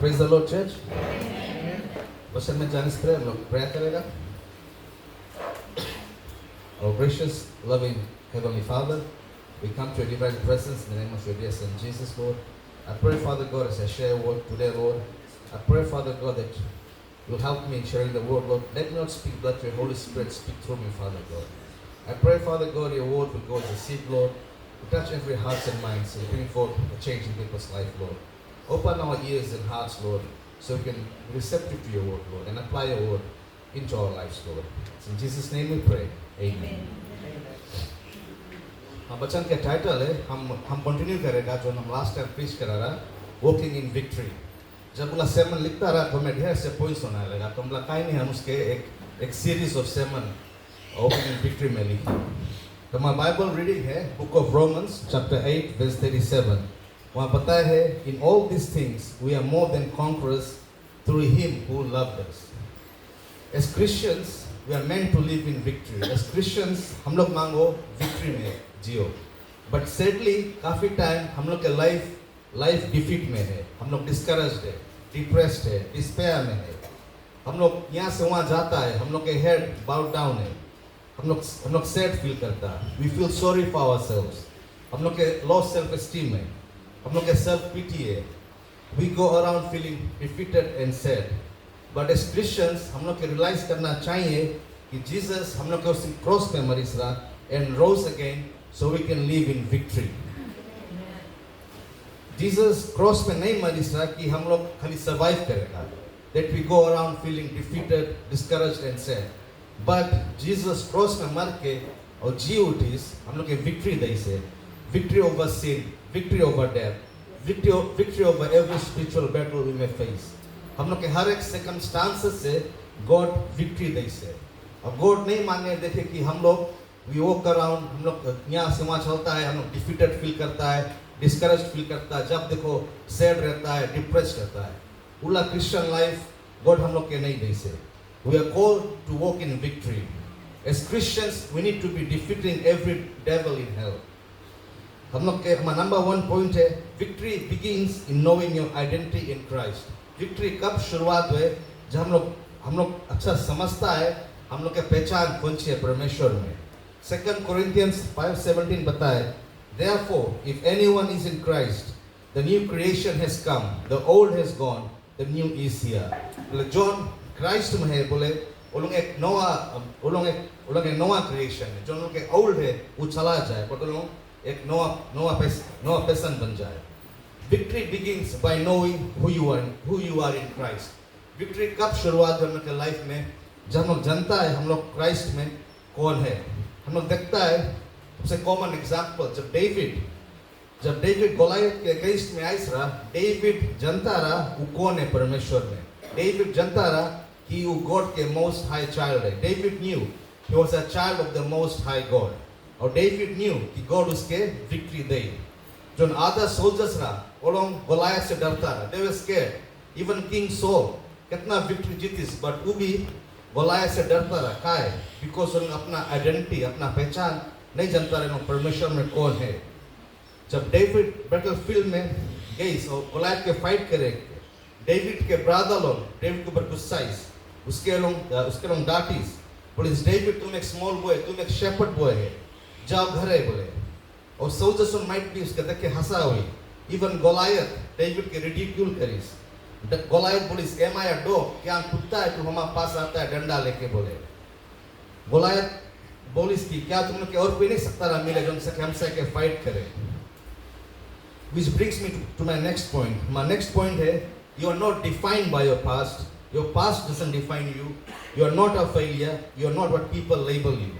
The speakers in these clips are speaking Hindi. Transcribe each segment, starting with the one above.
Praise the Lord, church. वचन में जाने से पहले हम लोग प्रेयर करेगा. Our gracious, loving Heavenly Father, we come to your divine presence in the name of your dear Son Jesus, Lord. I pray, Father God, as I share your word today, Lord. I pray, Father God, that you'll help me in sharing the word, Lord. Let me not speak, but your Holy Spirit speak through me, Father God. I pray, Father God, your word will go as a seed, Lord. To touch every heart and mind, so bring forth a change in people's life, Lord. Open our ears and hearts, Lord, so we can be receptive to your word, Lord, and apply your word into our lives, Lord. In Jesus' name we pray. Amen. हम बचन के टाइटल है हम कंटिन्यू करेगा जो हम लास्ट टाइम प्रीच करा रहा वॉकिंग इन विक्ट्री. जब बोला सेमन लिखता रहा तो मैं ढेर से पॉइंट्स होने लगा तो बोला कहीं नहीं हम उसके एक series of sermon walking in victory में लिखा. तो हमारा बाइबल रीडिंग है book of Romans chapter 8 verse 37. वहाँ बताया है in all this things we are more than conquerors through him who loved us. As Christians we are meant to live in victory. As Christians हम लोग मांगो victory में जियो. But sadly काफी टाइम हम लोग के लाइफ डिफीट में है. हम लोग डिस्करेज्ड है, डिप्रेस्ड है, डिस्पेयर में है. हम लोग यहाँ से वहाँ जाता है. हम लोग के हेड बाउट डाउन है. हम लोग सैड फील करता है. We feel sorry for ourselves. हम लोग के लो सेल्फ एस्टीम है. हम लोग के सेल्फ पिटी है. We go around feeling defeated and sad. But as Christians हम लोग के रियलाइज करना चाहिए कि जीसस हम लोग के उस क्रॉस पे मरीज रहा and rose again so we can live in victory. Jesus cross पे नहीं मरीज रहा कि हम लोग खाली सर्वाइव करेगा. That we go around feeling defeated, discouraged and sad. But Jesus cross पे मर के और जी उठी हम लोग के विक्ट्री दी से. Victory over sin, victory over death, victory over every spiritual battle we may face. हम लोग के हर एक सर्कमस्टांसेस से गॉड विक्ट्री दे से. अब गॉड नहीं मांगे देखे कि हम लोग वी वॉक अराउंड हम लोग यहाँ से वहाँ चलता है. हम लोग डिफीटेड फील करता है, डिस्करेज्ड फील करता है, जब देखो सैड रहता है, डिप्रेस्ड रहता है. पूरा क्रिश्चियन लाइफ गॉड हम लोग के नहीं दे से. We are called to walk in victory. As Christians we need to be defeating every devil in hell. हम लोग के हमारा नंबर 1 पॉइंट है victory begins in knowing your identity in Christ. Victory कब शुरुआत हुए जब हम लोग अच्छा समझता है हम लोग के पहचान कौन सी है परमेश्वर में. 2 Corinthians 5:17 बताए therefore if anyone is in Christ the new creation has come, the old has gone, the new is here. बोले जॉन क्राइस्ट में है बोले वो लोग एक नवा क्रिएशन है. जो लोग के ओल्ड है वो चला जाए बट लोग एक नवा पर्सन बन जाए. Victory begins by knowing who you are in Christ. Victory कब शुरुआत है हमारे लाइफ में जब हम लोग जानता है हम लोग क्राइस्ट में कौन है. हम लोग देखता है सबसे कॉमन एग्जांपल जब डेविड गोलायत के अगेंस्ट में आइस रहा. डेविड जानता रहा वो कौन है परमेश्वर में. डेविड जानता रहा कि वो गॉड के मोस्ट हाई चाइल्ड है. David new he was a child of the most high God. और डेविड न्यू कि गॉड उसके विक्ट्री दे. जो आधा सोल्जर्स रहा वो लोग गोलायत से डरता रहा. They were scared. Even King Saul कितना विक्ट्री जीतीस बट वो भी गोलायत से डरता रहा. क्या है? बिकॉज उन्होंने अपना आइडेंटिटी अपना पहचान नहीं जानता रहे परमेश्वर में कौन है. जब डेविड बैटलफील्ड में गई और गोलायत के फाइट करे डेविड के ब्रदर लोग डेविड के ऊपर गुस्साइस उसके लोग डांटिस बोले डेविड तुम एक स्मॉल बॉय तुम एक शेपर्ड बॉय है जाओ घर है बोले. और सोल्जर्स माइट भी उसके देख के हंसा हुई. इवन गोलायत डेविड के रिडिक्यूल करीस. गोलायत बोलिस एम आई अ डॉग क्या कुत्ता है तू हमारे पास आता है डंडा लेके बोले. गोलायत बोलिस की क्या तुम लोग के और कोई नहीं सकता रहा मिले जो हमसे के फाइट करे. Which brings me to my next point. My next point है you are not defined by your past. Your past doesn't define you. You are not a failure. You are not what people label you.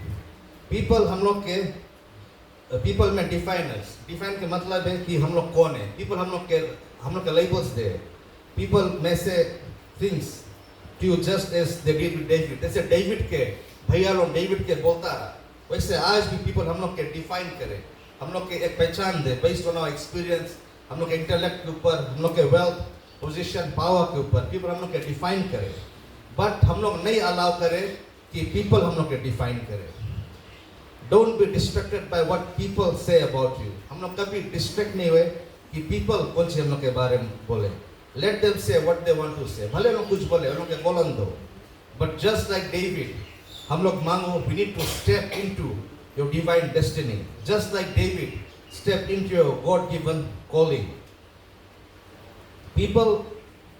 People हम लोग के people में डिफाइनर्स डिफाइन के मतलब है कि हम लोग कौन है. पीपल हम लोग के लेबल्स दे. पीपल में से things to you just as they did with David. जैसे डेविड के भैया लोग डेविड के बोलता रहा वैसे आज भी पीपल हम लोग के डिफाइन करे. हम लोग के एक पहचान दे बेस्ड ऑन आवर एक्सपीरियंस. हम लोग के इंटेलेक्ट के ऊपर हम लोग के वेल्थ पोजीशन पावर के ऊपर पीपल हम लोग के डिफाइन करे. बट हम लोग नहीं अलाउ करें कि पीपल हम लोग के डिफाइन करे. Don't be distracted by what people say about you. हम लोग कभी डिस्ट्रैक्ट नहीं हुए कि people कौन से हम लोग के बारे में बोले. Let them say what they want to say. भले लोग कुछ बोले, उन लोग के बोलन दो. But just like David, हम लोग मांगो, we need to step into your divine destiny. Just like David stepped into your God-given calling. People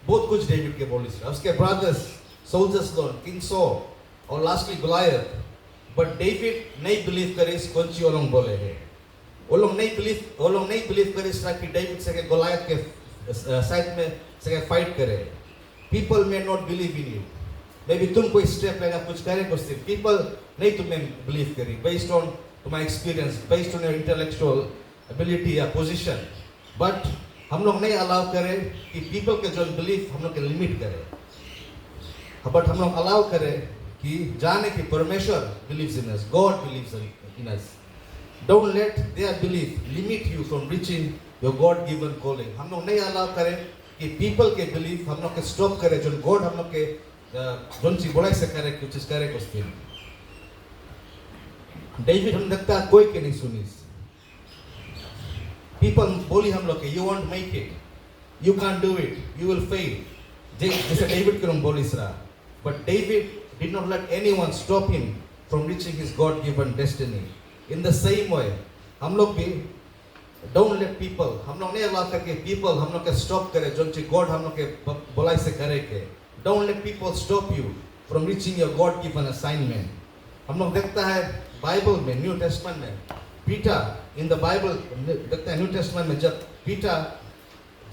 बहुत कुछ डेविड के बोले थे. उसके brothers, soldiers लोग, King Saul, और lastly Goliath. But David नहीं believe करे इस कौन सी वो लोग बोले हैं. वो लोग नहीं believe करे इस तरह कि डेविड से के Goliath के साइड में से फाइट करे. People may not believe in you. Maybe तुम कोई स्टेप लेगा कुछ करे कुछ दिन. People नहीं तुम्हें believe करी based on तुम्हारा experience, based on your intellectual ability या position. But हम लोग नहीं allow करें कि people के जो belief हम लोग के limit करें. But हम लोग allow करें कि जाने कि परमेश्वर believes in us, God believes in us. Don't let their belief limit you from reaching your God-given calling. हम लोग नहीं allow करें कि people के belief हम लोग के stop करें जो God हम लोग के जोन चीज बोला से करे कुछ चीज करे कुछ दिन. डेविड हम देखता है कोई के नहीं सुनी. People बोली हम लोग के you won't make it, you can't do it, you will fail. जैसे डेविड के हम बोली सरा. But David did not let anyone stop him from reaching his God-given destiny. In the same way, हम लोग भी don't let people, हम लोग नहीं allow करके people हम लोग के stop करे जो चीज God हम लोग के बोला से करे के. Don't let people stop you from reaching your God-given assignment. हम लोग देखता है बाइबल में न्यू टेस्टमेंट में पीटर इन द बाइबल देखता है न्यू टेस्टमेंट में जब पीटर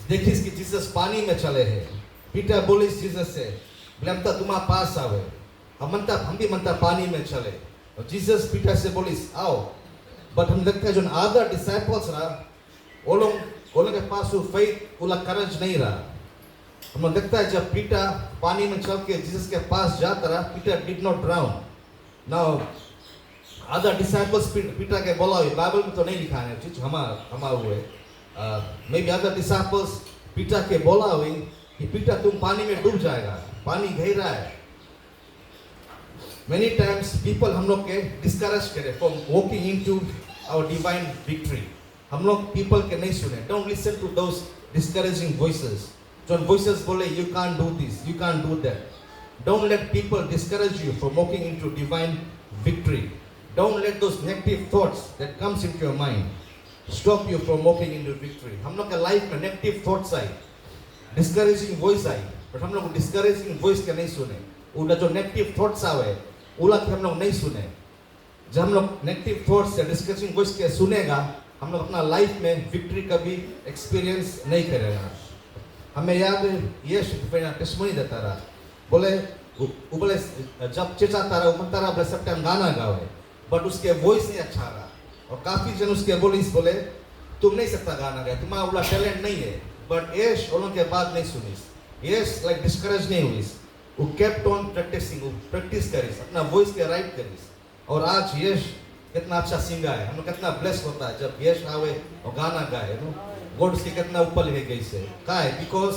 देखिस कि जीसस पानी में चले हैं. पीटर बोलिस जीसस से बोलता तुम्हारे पास आवे. हम भी मनता पानी में चले और जीसस पीटर से बोलिस आओ. बट हम देखते हैं जो अदर डिसाइपल्स रहा वो लोग के पास वो फेथ उला करज नहीं रहा. हम लोग देखता है जब पीटर पानी में चल के जीसस के पास जाता रहा Peter did not drown. Now other disciples Peter के बोला हुई बाइबल में तो नहीं लिखा है चीज हमारा हुए. May be other disciples Peter के बोला हुई कि पीटर तुम पानी में डूब जाएगा, पानी गहरा है. Many times people हम लोग के discourage करे from walking into our divine victory. हम लोग people के नहीं सुने. Don't listen to those discouraging voices. जो voices बोले you can't do this, you can't do that. Don't let people discourage you from walking into divine victory. Don't let those negative thoughts that comes into your mind stop you from walking into victory. हम लोग के life में negative thoughts I, discouraging voice I, but हम लोग discouraging voice के नहीं सुने. उनका जो negative thoughts आवे उला के हम लोग नहीं सुने. जब हम लोग नेगेटिव थॉट्स या डिस्कसिंग वॉइस के सुनेगा हम लोग अपना लाइफ में विक्ट्री कभी एक्सपीरियंस नहीं करेगा. हमें याद यीशु टेस्टिमनी देता रहा बोले जब चिल्लाता रहा उमड़ता रहा बोले सब टाइम गाना गावे बट उसके वॉइस नहीं अच्छा रहा. और काफी जन उसके बोले तुम नहीं सकता गाना गाए, तुम्हारा उला टैलेंट नहीं है. बट यश उन के बात नहीं सुनी. यश लाइक डिस्करेज नहीं हुई. वो kept on practicing, वो प्रैक्टिस करीस अपना वॉइस के राइट करीस. और आज यश कितना अच्छा सिंगर है. हम लोग कितना ब्लेस होता है जब यश आवे और गाना गाए. गॉड उसके कितना ऊपर ले गई से का है बिकॉज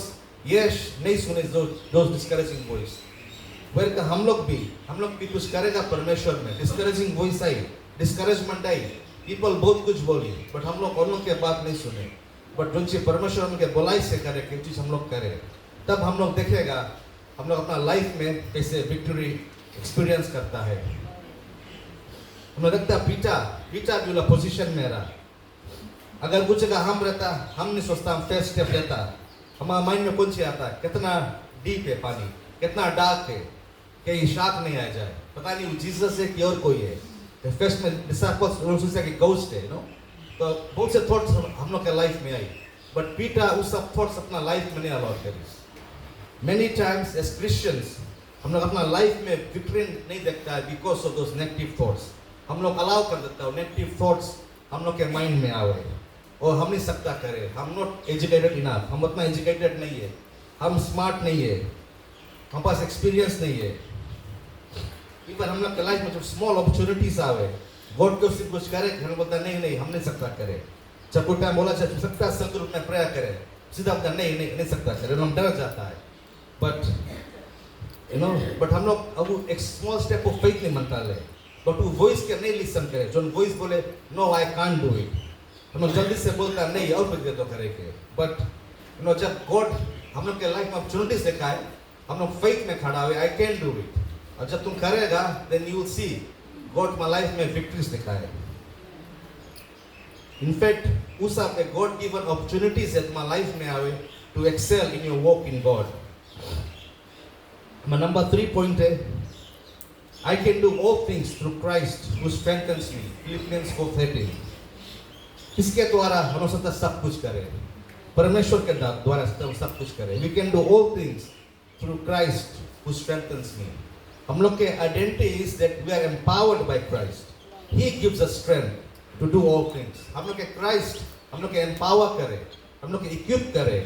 यश नहीं सुने those discouraging voice. वेर का हम लोग भी कुछ करेगा परमेश्वर में. डिस्करेजिंग वॉइस आई, डिस्करेजमेंट आई, पीपल बहुत कुछ बोली बट हम लोग उन के बात नहीं सुने. बट जो चीज परमेश्वर उनके बुलाई से करे कि चीज हम लोग करें तब हम लोग देखेगा हम लोग अपना लाइफ में कैसे विक्ट्री एक्सपीरियंस करता है. हम लोग देखता पीटा भी वाला पोजीशन में रहा. अगर कुछ जगह हम रहता हम नहीं सोचता हम फर्स्ट स्टेप लेता. हमारा माइंड में कौन सी आता है कितना डीप है पानी, कितना डार्क है, कहीं शार्क नहीं आ जाए, पता नहीं वो जीसस है कि और कोई है. फर्स्ट में डिसाइपल्स लोग सोचते कि गोस्ट है तो बहुत से थॉट्स हम लोग के लाइफ में आई. बट पीटा उस सब थॉट्स अपना लाइफ में नहीं अलाउ करी. Many times as Christians हम लोग अपना लाइफ में विक्ट्री नहीं देखता है because of those negative thoughts. हम लोग अलाउ कर देता है नेगेटिव थॉट्स हम लोग के माइंड में आवे और हम नहीं सकता करे. हम नॉट एजुकेटेड इनफ, हम उतना एजुकेटेड नहीं है, हम स्मार्ट नहीं है, हम पास एक्सपीरियंस नहीं है. इवन हम लोग के लाइफ में जब स्मॉल अपॉर्चुनिटीज आवे गॉड को सिर्फ कुछ करे हम बोलता नहीं हम नहीं सकता करे. जब कोई टाइम बोला चल सकता है सब ग्रुप में प्रेयर करे सीधा बोलता नहीं सकता करे. हम डर जाता है. बट बट हम लोग अब एक स्मॉल स्टेप ऑफ फेथ नहीं मनता ले. बट वो वॉइस के नहीं लिसन करे जो वॉइस बोले no I can't do it हम लोग जल्दी से बोलता नहीं और कुछ दे दो करे के. बट जब गॉड हम लोग के लाइफ में अपॉर्चुनिटीज देखा है, हम लोग फेथ में खड़ा हुए, आई कैन डू इट, और जब तुम करेगा then you will see God my life में विक्ट्रीज देखा है। इनफैक्ट उस आपके गॉड गिवन अपॉर्चुनिटीज है तुम्हारे लाइफ में आवे to excel in your walk in God. Number 3 point है, I can do all things through Christ who strengthens me, Philippians 4:13। किसके द्वारा हम सकता सब कुछ करें? परमेश्वर के द्वारा सब कुछ करें। We can do all things through Christ who strengthens me। हम लोग के identity is that we are empowered by Christ। He gives us strength to do all things। हम लोग के Christ हम लोग के empower करे, हम लोग के equip करे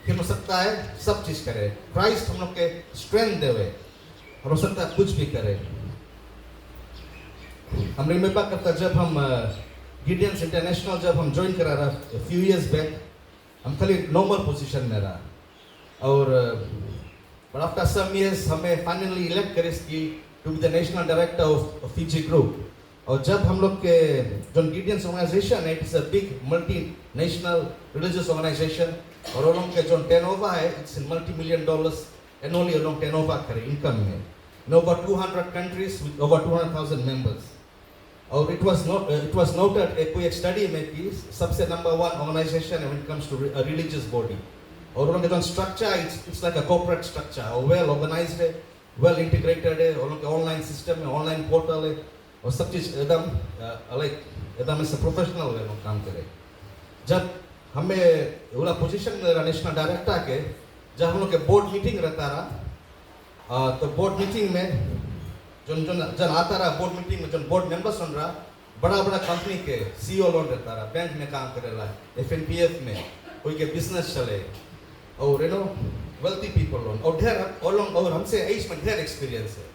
कि हम सकता है सब चीज करे। Christ हम लोग के strength देवे, हम सकता है कुछ भी करे। हम रिमेम्बर करता जब हम गिडियंस इंटरनेशनल जब हम ज्वाइन करा रहा फ्यू इयर्स बैक, हम खाली नॉर्मल पोजीशन में रहा और बट आफ्टर सम इयर्स हमें फाइनली इलेक्ट करे कि to be the national director of Fiji group. और जब हम लोग के जो गिडियंस ऑर्गेनाइजेशन है, it is a big multinational religious organization, और उन लोग के जो टर्नओवर है इट्स इन $multi-million एनुअली उन लोग टर्नओवर करे इनकम में, in over 200 countries with over 200,000 members। और it was noted एक स्टडी में कि सबसे नंबर 1 ऑर्गेनाइजेशन है when it comes to a religious body। और उनके जो structure it's like a corporate structure, और well organized है, well integrated है, और उनके ऑनलाइन सिस्टम है, ऑनलाइन पोर्टल है, और सब चीज एकदम लाइक एकदम ऐसे प्रोफेशनल वे में काम करे। जब हमें वाला पोजीशन में नेशनल डायरेक्टर के जब हम लोग के बोर्ड मीटिंग रहता रहा, तो बोर्ड मीटिंग में जन आता रहा, बोर्ड मीटिंग में जन बोर्ड मेंबर सुन रहा, बड़ा बड़ा कंपनी के सीईओ लोग रहता रहा, बैंक में काम करे रहा, FNPF में कोई के बिजनेस चले, और यू नो वेल्थी पीपल लोग, और ढेर और हमसे एज में ढेर एक्सपीरियंस है,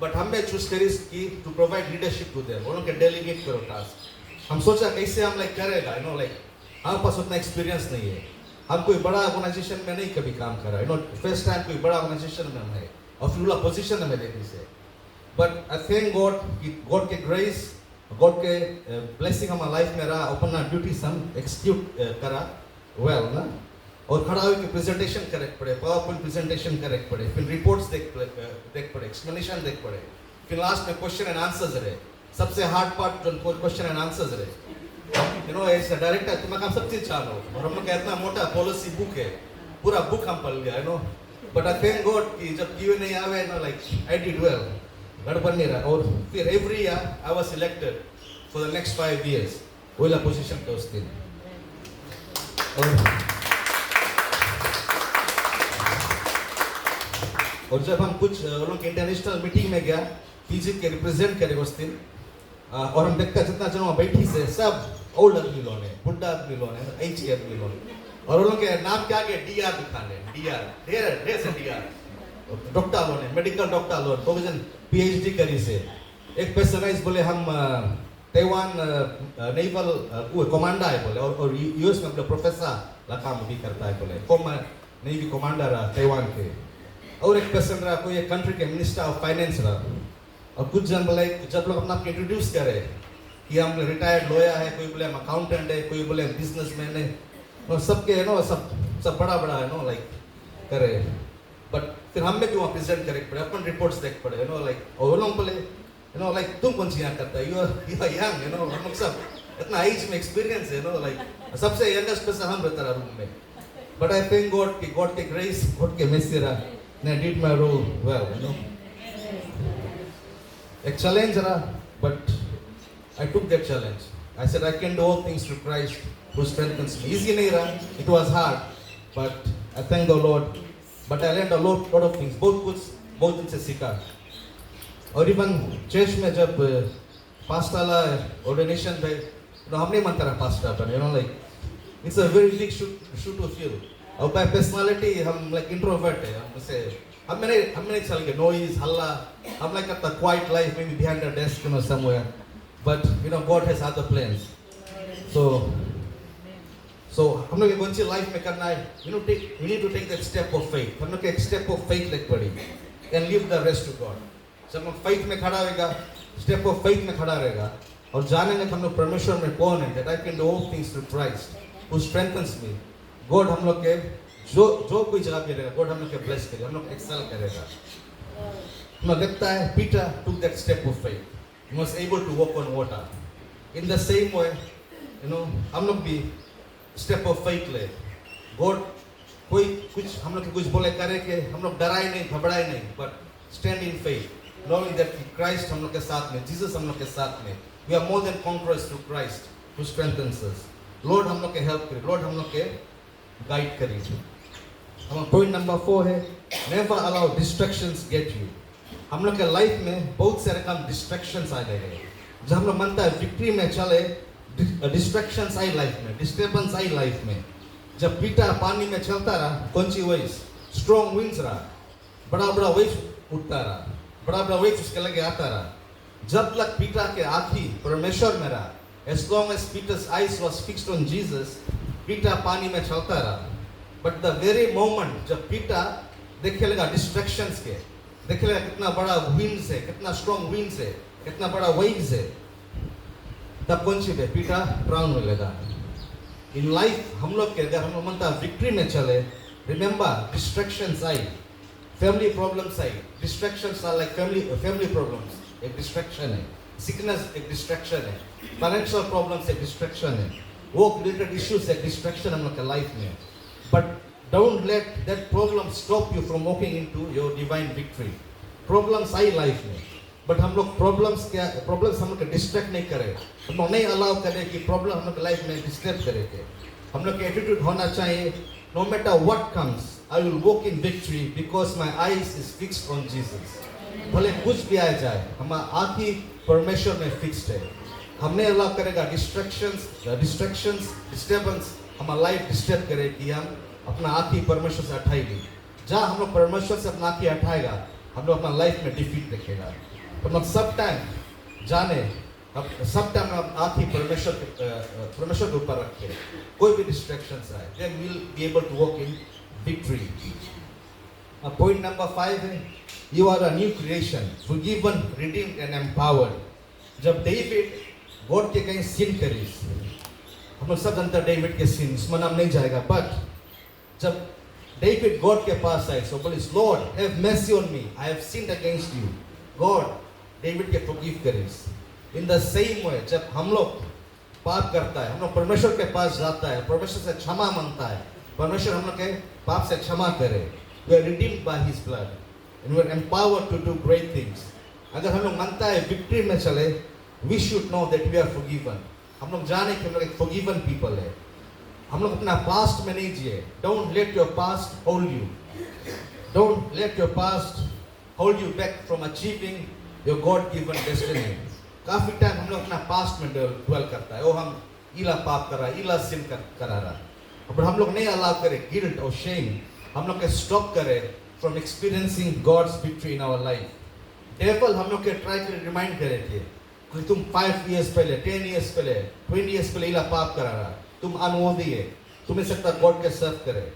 बट हमें चूज करी कि to provide leadership to them, उन लोग के डेलीगेट करो टास्क। हम सोचा कैसे हम लाइक करेगा, यू नो लाइक हमारे पास उतना एक्सपीरियंस नहीं है, हम कोई बड़ा ऑर्गेनाइजेशन में नहीं कभी काम करा, यू नो फर्स्ट टाइम कोई बड़ा ऑर्गेनाइजेशन में हम है, और फिर पोजीशन में लेने से। बट आई थैंक गॉड कि गॉड के ग्रेस, गॉड के ब्लेसिंग हमारे लाइफ में रहा, अपना ड्यूटी हम एक्सिक्यूट करा वेल ना, और खड़ा होकर प्रेजेंटेशन करेक्ट पड़े, पावर पॉइंट प्रेजेंटेशन करेक्ट पड़े, फिर रिपोर्ट्स देख पड़े, एक्सप्लेनेशन देख पड़े, फिर लास्ट में क्वेश्चन एंड आंसर्स रहे, सबसे हार्ड पार्ट जो क्वेश्चन एंड आंसर्स रहे। You know as a director तुम्हें काम सब चीज चालो, और हम लोग का इतना मोटा पॉलिसी बुक है, पूरा बुक हम पढ़ लिया, you know. But I thank God कि जब क्यों नहीं आवे ना, लाइक आई डिड वेल, गड़बड़ नहीं रहा, और फिर every year I was selected for the next 5 years वही पोजीशन पे उस दिन। और जब हम कुछ लोगों के इंटरनेशनल मीटिंग में गया, फीजी के रिप्रेजेंट करे उस दिन, और हम देखते जितना जन वहाँ बैठी से सब ओल्ड आदमी लोग हैं, बुढ़ा आदमी लोग हैं, एज के आदमी लोग, और उन लोगों के नाम क्या के DR दिखाने, ढेर से DR डॉक्टर लोग हैं, मेडिकल डॉक्टर लोग, तो जन PhD करी से। एक पर्सन है बोले हम ताइवान नेवल कमांडर है बोले, और US में अपने प्रोफेसर ला काम भी करता है बोले, नेवी कमांडर ताइवान के। और एक पर्सन रहा कोई एक कंट्री के मिनिस्टर ऑफ फाइनेंस रहा, और कुछ जन बोले जब लोग अपना इंट्रोड्यूस करे कि हम रिटायर्ड लॉयर है, कोई बोले हम अकाउंटेंट है, कोई बोले हम बिजनेसमैन है, और सबके नो सब बड़ा है नो लाइक करे। बट फिर हमें भी वहाँ प्रेजेंट करे पड़े, अपन रिपोर्ट्स देख पड़े, यू नो लाइक, और लोग बोले यू नो लाइक तुम कौन सी यहाँ करता है, you are young, you know हम लोग सब इतना एज में एक्सपीरियंस है, नो लाइक सबसे यंगेस्ट पर्सन हम रहता रहा रूम में। बट आई थैंक गॉड कि गॉड के ग्रेस, गॉड के मेसी रहा, I did my role well, you know. एक challenge रहा, but I took that challenge. I said I can do all things through Christ who strengthens me. Easy नहीं रहा, it was hard, but I thank the Lord. But I learned a lot of things. बहुत दिन से सीखा। और even church में जब pastor ला ordination पे, you know हम नहीं मानता रहा pastor पर, you know like it's a very big shoe to fill. और by personality हम like introvert है, हम नहीं चलेंगे noise हल्ला, हम like a quiet life maybe behind the desk, you know, somewhere, but you know God has other plans, so हम लोग कौन सी लाइफ में करना है, you know we need to take that step of faith, हम लोग के एक step of faith लेके पड़ी and leave the rest to God। जब हम faith में खड़ा रहेगा, step of faith में खड़ा रहेगा, और जानेंगे हम लोग परमेश्वर में कौन है, that I can do all things through Christ who strengthens me। God हम लोग के जो कोई जगह पे रहेगा, गॉड हम लोग के ब्लेस करेगा, हम लोग एक्सेल करेगा। हमें लगता है Peter took that step of faith. He was able to walk on water. In the same way, हम लोग भी step of faith ले। गॉड कोई कुछ हम लोग के कुछ बोले करे के हम लोग डराए नहीं, घबराए नहीं, but stand in faith, knowing that Christ हम लोग के साथ में, Jesus हम लोग के साथ में, we are more than conquerors through Christ who strengthens us. Lord हम लोग के हेल्प करे, Lord हम लोग के गाइड करे। हमारा पॉइंट नंबर 4 है, never allow distractions get you. हम लोग के लाइफ में बहुत सारे काम डिस्ट्रैक्शंस आ गए हैं। जब हम लोग मानता है विक्ट्री में चले, डिस्ट्रैक्शंस आई लाइफ में, डिस्टर्बेंस आई लाइफ में। जब पीटर पानी में चलता रहा, कौन सी वेव्स, स्ट्रॉन्ग विंड्स रहा, बड़ा बड़ा वेव्स उठता रहा, बड़ा बड़ा वेव्स उसके लगे आता रहा। जब तक पीटर के आँखी परमेश्वर में रहा, as long as Peter's eyes was fixed on Jesus, Peter पानी में चलता रहा। But the very moment जब पीटर देखे लगा डिस्ट्रैक्शंस के, देखे लगा कितना बड़ा विंड्स है, कितना स्ट्रॉन्ग विंड्स है, कितना बड़ा वेव्स है, तब कौन सी पीटर ड्राउन होने लगा। इन लाइफ हम लोग के अगर हम लोग मनता विक्ट्री में चले, रिमेंबर डिस्ट्रैक्शंस आई, फैमिली प्रॉब्लम्स आई, distractions are like family problems एक डिस्ट्रैक्शन है, सिकनेस एक डिस्ट्रैक्शन है, फाइनेंशियल प्रॉब्लम्स एक डिस्ट्रैक्शन है, वर्क रिलेटेड इश्यूज एक डिस्ट्रैक्शन हम लोग के लाइफ में। But don't let that problem stop you from walking into your divine victory. Problems I life में, बट हम लोग प्रॉब्लम्स हम लोग डिस्ट्रैक्ट नहीं करें, हम लोग नहीं अलाउ करें कि प्रॉब्लम हम लोग लाइफ में डिस्टर्ब करेंगे। हम लोग का एटीट्यूड होना चाहिए, no matter what comes I will walk in victory because my eyes is fixed on Jesus. भले कुछ भी आ जाए, हमारा आँखी परमेश्वर में फिक्स्ड है। हम नहीं अलाउ करेगा डिस्ट्रैक्शंस डिस्टर्बेंस हमारा लाइफ डिस्टर्ब करे कि हम अपना आँखी परमेश्वर से हटाएगी। जहाँ हम लोग परमेश्वर से अपना आँखी हटाएगा, हम लोग अपना लाइफ में डिफीट देखेगा। तो हम सब टाइम जाने, सब टाइम आँखी परमेश्वर के ऊपर रखे, कोई भी डिस्ट्रैक्शंस आए, then we'll be able to walk in victory. Point number 5 है, you are a new creation, forgiven, redeemed and empowered. जब डेविड गॉड के कहीं सिन करी, हम लोग सब जानते हैं डेविड के सिन, उसमें नाम नहीं जाएगा, बट जब डेविड गॉड के पास आए, सो बोले lord have mercy on me, I have sinned against you, God David के फॉरगिव करिस। इन द सेम वे जब हम लोग पाप करता है, हम लोग परमेश्वर के पास जाता है, परमेश्वर से क्षमा मांगता है, परमेश्वर हम लोग के पाप से क्षमा करे, we are redeemed by his blood and we are empowered to do great things. अगर हम लोग मानता है विक्ट्री में चले, we should know that we are forgiven. हम लोग जाने कि हम लोग एक फॉरगिवन पीपल है। हम लोग अपना पास्ट में नहीं जिए। Don't let your past hold you, don't let your past hold you back from achieving your God given destiny. काफी टाइम हम लोग अपना पास्ट में ड्वेल करता है, ओ हम इला पाप कर रहा है, इला सिन करा रहा, पर हम लोग नहीं अलाउ करे गिल्ट और शेम, हम लोग के स्टॉप करे from experiencing God's victory in our life. Devil हम लोग के ट्राई कर रिमाइंड करे थे कि तुम 5 years पहले, 10 years पहले, 20 years पहले इला पाप करा रहा, तुम अनवर्दी है, तुम्हें सकता गॉड के सर्व करे।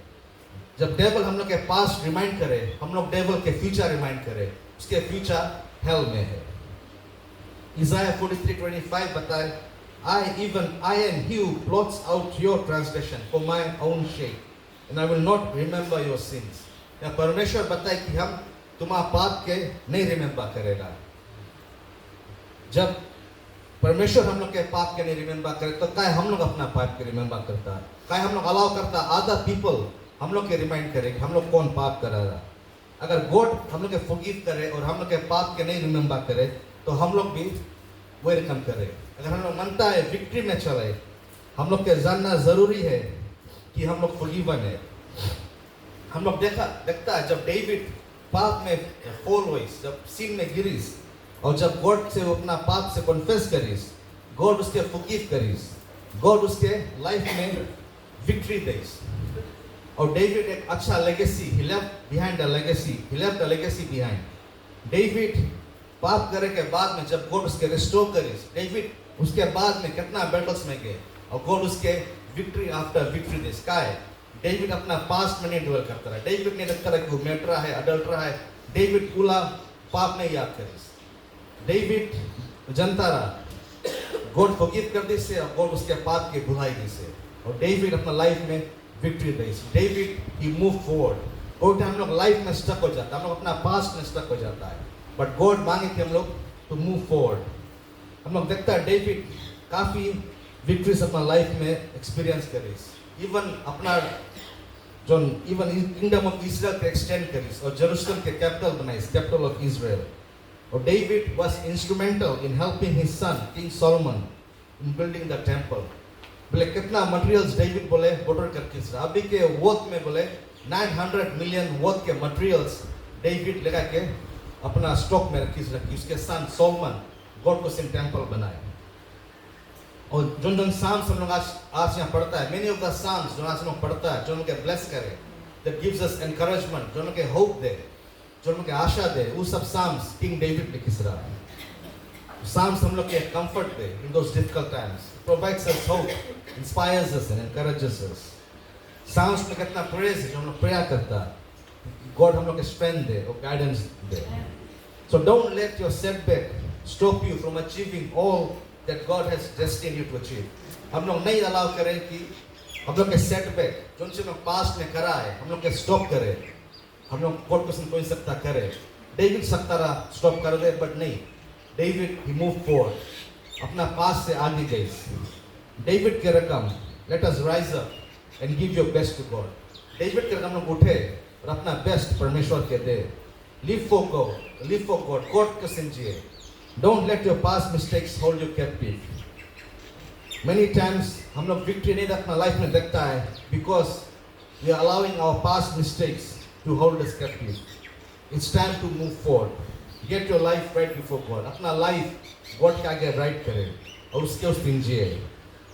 जब डेविल हम लोग के पास्ट रिमाइंड करे, हम लोग डेविल के फ्यूचर रिमाइंड करे, उसके फ्यूचर हेल में है। Isaiah 43:25 बताए, I am he who blots out your transgression for my own sake, and I will not remember your sins. या परमेश्वर बताए कि हम तुम्हारा पाप के नहीं रिमेंबर करेगा। जब परमेश्वर हम लोग के पाप के नहीं रिमेंबर करे, तो क्या हम लोग अपना पाप के रिमेंबर करता है? क्या हम लोग अलाउ करता अदर पीपल हम लोग के रिमाइंड करे कि हम लोग कौन पाप कर रहा? अगर गॉड हम लोग के फॉरगिव करे और हम लोग के पाप के नहीं रिमेंबर करे, तो हम लोग भी वेलकम करें। अगर हम लोग मानता है विक्ट्री में चले, हम लोग के जानना जरूरी है कि हम लोग फॉरगिवन है। हम लोग देखता है जब डेविड पाप में फॉल हुई, जब सीन में गिरीस, और जब गॉड से वो अपना पाप से कन्फेस करीस, गॉड उसके फॉरगिव करीस, गॉड उसके लाइफ में विक्ट्री देस। और डेविड एक अच्छा legacy, he left behind a legacy, he left a legacy behind. David पाप करे के बाद में जब गॉड उसके रिस्टोर करीस, डेविड उसके बाद में कितना बैटल्स में गए और गॉड उसके विक्ट्री आफ्टर विक्ट्री देस। का है डेविड अपना पास्ट में नहीं ड्वेल करता रहा, डेविड नहीं लगता रहा कि वो मेट्रा है, अडल्ट्रा है, डेविड पूरा पाप नहीं याद करीस। डेविड जनता रहा गॉड फॉरगिव कर दी से और गॉड उसके पाप के भुलाई दी से, और डेविड अपना लाइफ में victory days. David, he moved forward. कोई टाइम हम लोग लाइफ में स्टक हो जाता है, हम लोग अपना पास्ट में स्टक हो जाता है, बट गॉड मांगे कि हम लोग टू मूव फॉरवर्ड. हम लोग देखता है डेविड काफी विक्ट्रीज अपना लाइफ में एक्सपीरियंस करे, इवन अपना जो इवन किंगडम ऑफ इजराइल के एक्सटेंड करी और जेरूशलेम के कैपिटल बनाई, कैपिटल ऑफ इजराइल. और David was instrumental in helping his son king Solomon in building the temple. बोले कितना मटेरियल्स डेविड बोले ऑर्डर करके, अभी के वर्क में बोले 900 मिलियन वर्थ के मटेरियल्स डेविड लगा के अपना स्टॉक में रखी. उसके सन सोलोमन गॉड को सिंह टेंपल बनाए. और जो साम्स हम लोग आज यहाँ पढ़ता है, मेनी ऑफ द साम्स जो आज हम लोग पढ़ता है, जो उनके ब्लेस करे, दैट गिव्स अस एनकरेजमेंट, जो उनके होप दे, जो उनके आशा दे, वो सब साम्स किंग डेविड ने किस रहा है. साम्स हम लोग के comfort they in those difficult times, provides us hope, inspires us and encourages us. Psalms में कितना प्रेज है जो हम लोग प्रेयर करता है, गॉड हम लोग के स्ट्रेंथ दे और guidance they. So don't let your setback stop you from achieving all that God has destined you to achieve. हम लोग नहीं अलाउ करें कि हम लोग के सेटबैक जो हम लोग पास्ट में करा है हम लोग के स्टॉप करें. हम लोग गॉड को कोई सकता करे, डेविड सकता रहा स्टॉप कर दे, बट नहीं, डेविड ही मूव फॉरवर्ड, अपना पास्ट से आगे गए. डेविड के रकम let us rise up and give your best to God. David के रकम लोग उठे और अपना बेस्ट परमेश्वर के दे. लिव फॉर गॉड, गॉड को समझिए. Don't let your past mistakes hold you captive. Many times हम लोग victory नहीं अपना life में देखता है because we are allowing our past mistakes to hold us captive. It's time to move forward. Get your life right before God. अपना life God के आगे right करें और उसके उस दिन जिए.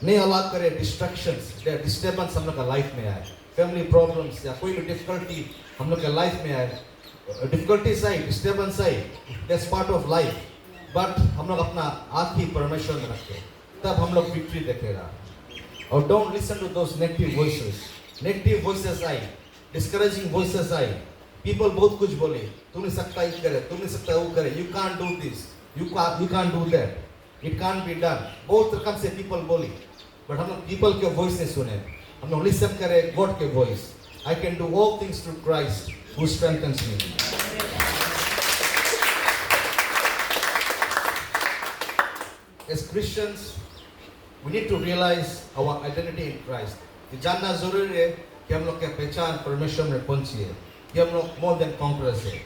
नहीं allow करें distractions, disturbance हम लोग का life में आए, family problems या कोई भी difficulty हम लोग का life में आए. Difficulties I, disturbance I, that's part of life. But हम लोग अपना आँख ही परमेश्वर में रखें, तब हम लोग विक्ट्री देखेगा. और don't listen to those negative voices आई, डिस्करेजिंग वॉइसेस आई. पीपल बहुत कुछ बोले, तू नहीं सकता ये करे, तू नहीं सकता वो करे, you can't do this, you can't do that, it can't be done. बहुत रकम से पीपल बोली, बट हम लोग पीपल के वॉइस नहीं सुने. हम लोग लिसन करें गॉड के voice. I can do all things through Christ who strengthens me. As Christians, we need to realize our identity in Christ. ये जानना जरूरी है कि हम लोग की पहचान परमेश्वर में कौन सी है, कि हम लोग more than conquerors है.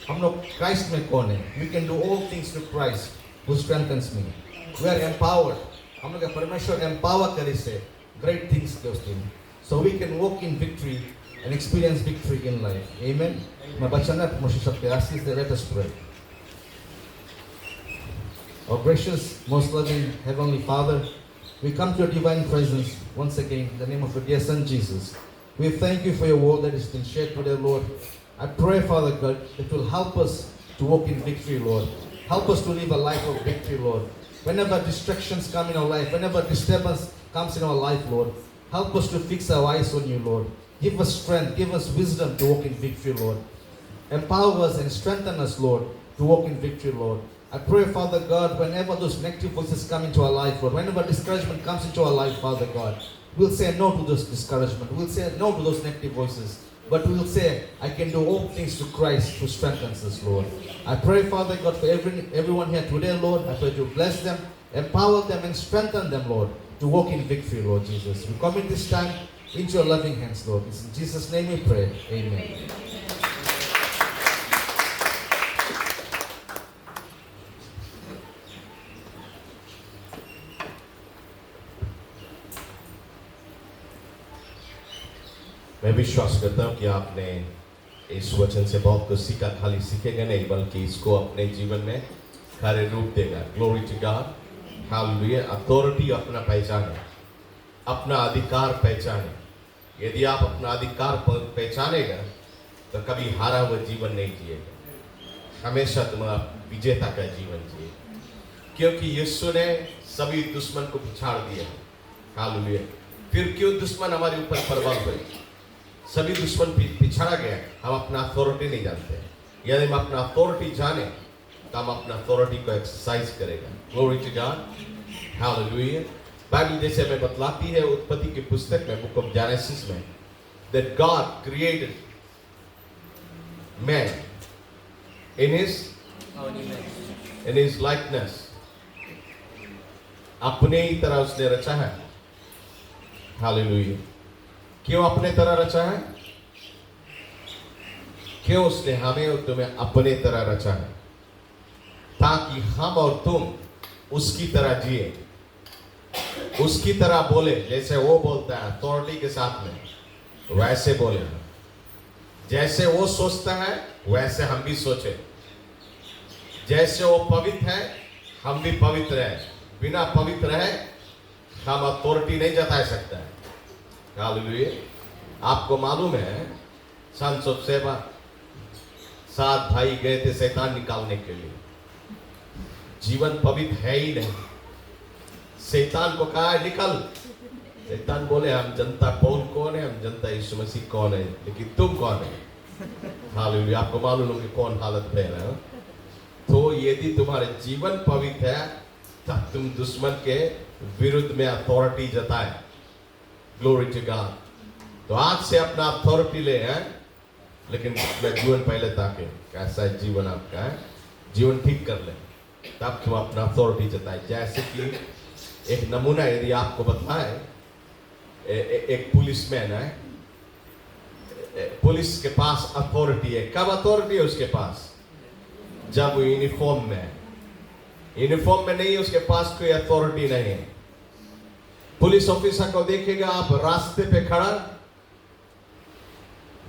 हम लोग Christ में कौन है? We can do all things through Christ who strengthens me. We are empowered. हम लोग का परमेश्वर empower करे से great things के उस दिन. So we can walk in victory and experience victory in life. Amen. मैं बचना मुझे सबके आशीष दे. Let us pray. Our gracious, most loving Heavenly Father, we come to your divine presence once again in the name of your dear Son Jesus. We thank you for your word that has been shared today, Lord. I pray, Father God, that it will help us to walk in victory, Lord. Help us to live a life of victory, Lord. Whenever distractions come in our life, whenever disturbance comes in our life, Lord, help us to fix our eyes on you, Lord. Give us strength, give us wisdom to walk in victory, Lord. Empower us and strengthen us, Lord, to walk in victory, Lord. I pray, Father God, whenever those negative voices come into our life, Lord, whenever discouragement comes into our life, Father God, we'll say no to this discouragement. We'll say no to those negative voices. But we'll say, I can do all things to Christ who strengthens us, Lord. I pray, Father God, for everyone here today, Lord. I pray to bless them, empower them, and strengthen them, Lord, to walk in victory, Lord Jesus. We commit this time into your loving hands, Lord. It's in Jesus' name we pray. Amen. मैं विश्वास करता हूँ कि आपने इस वचन से बहुत कुछ सीखा. खाली सीखेगा नहीं बल्कि इसको अपने जीवन में कार्य रूप देगा. Glory to God. Hallelujah. Authority अपना पहचाने, अपना अधिकार पहचाने. यदि आप अपना अधिकार पहचानेगा तो कभी हारा हुआ जीवन नहीं जिएगा, हमेशा तुम विजेता का जीवन जिए, क्योंकि यीशु ने सभी दुश्मन को पिछाड़ दिया. हालेलुया. फिर क्यों दुश्मन हमारे ऊपर प्रबल हुए? सभी दुश्मन पिछड़ा गया. हम अपना अथॉरिटी नहीं जानते. यदि हम अपना अथॉरिटी जाने तो हम अपना अथॉरिटी को एक्सरसाइज करेगा. Glory to God. Hallelujah. Bible जैसे हमें बतलाती है उत्पत्ति की पुस्तक में, बुक ऑफ जेनेसिस में, that God created man in his likeness. अपने ही तरह उसने रचा है. हालेलुया. क्यों अपने तरह रचा है? क्यों उसने हमें और तुम्हें अपने तरह रचा है? ताकि हम और तुम उसकी तरह जिए, उसकी तरह बोले. जैसे वो बोलता है अथॉरिटी के साथ में, वैसे बोले. जैसे वो सोचता है वैसे हम भी सोचे. जैसे वो पवित्र है हम भी पवित्र है. बिना पवित्र है हम अथॉरिटी नहीं जता सकता है. हालेलुया. आपको मालूम है सन्स ऑफ सेवा 7 भाई गए थे शैतान निकालने के लिए. जीवन पवित्र है ही नहीं. शैतान को कहा है निकल. शैतान बोले हम जनता पौल कौन है, हम जनता यीशु मसीह कौन है, लेकिन तुम कौन है? हालेलुया. आपको मालूम है कि कौन हालत में है. तो यदि तुम्हारे जीवन पवित्र है तब तुम दुश्मन के विरुद्ध में अथॉरिटी जताए. Glory to God. तो आज से अपना अथॉरिटी ले हैं, लेकिन मैं जीवन पहले ताके कैसा जीवन आपका है, जीवन ठीक कर ले तब तुम अपना अथॉरिटी जताए. जैसे कि एक नमूना यदि आपको बताए, एक पुलिसमैन है, पुलिस के पास अथॉरिटी है. कब अथॉरिटी है उसके पास? जब वो यूनिफॉर्म में है. यूनिफॉर्म में नहीं है उसके पास कोई अथॉरिटी नहीं है. पुलिस ऑफिसर को देखेगा आप रास्ते पे खड़ा,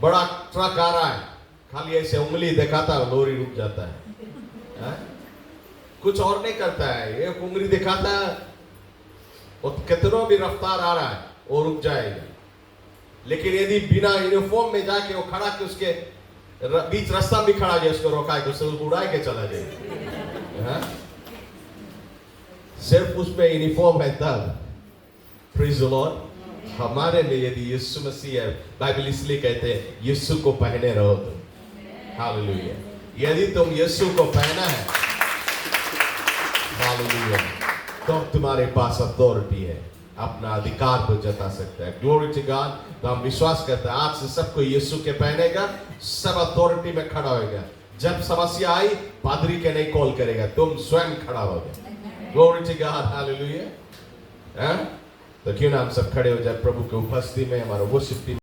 बड़ा ट्रक आ रहा है, खाली ऐसे उंगली दिखाता है, लोरी रुक जाता है. कुछ और नहीं करता है, एक उंगली दिखाता है, वो कितना भी रफ्तार आ रहा है वो रुक जाएगा. लेकिन यदि बिना यूनिफॉर्म में जाके वो खड़ा के उसके बीच रास्ता भी खड़ा जाए, उसको रोका के उसको उड़ा के चला जाए. सिर्फ उसमें यूनिफॉर्म है तब. Praise the Lord. हमारे लिए यदि यीशु मसीह है, बाइबल इसलिए कहते हैं यीशु को पहने रहो तुम. हालेलुया. यदि तुम यीशु को पहना है, हालेलुया, तो तुम्हारे पास अथॉरिटी है, अपना अधिकार को जता सकता है. Glory to God. तो हम विश्वास करते हैं आज से सबको यीशु के पहनेगा, सब अथॉरिटी में खड़ा होगा. जब समस्या आई पादरी के नहीं कॉल करेगा, तुम स्वयं खड़ा होगे. Glory to God. हालेलुया. तो क्यों ना हम सब खड़े हो जाए प्रभु की उपस्थिति में. हमारा वर्शिप टीम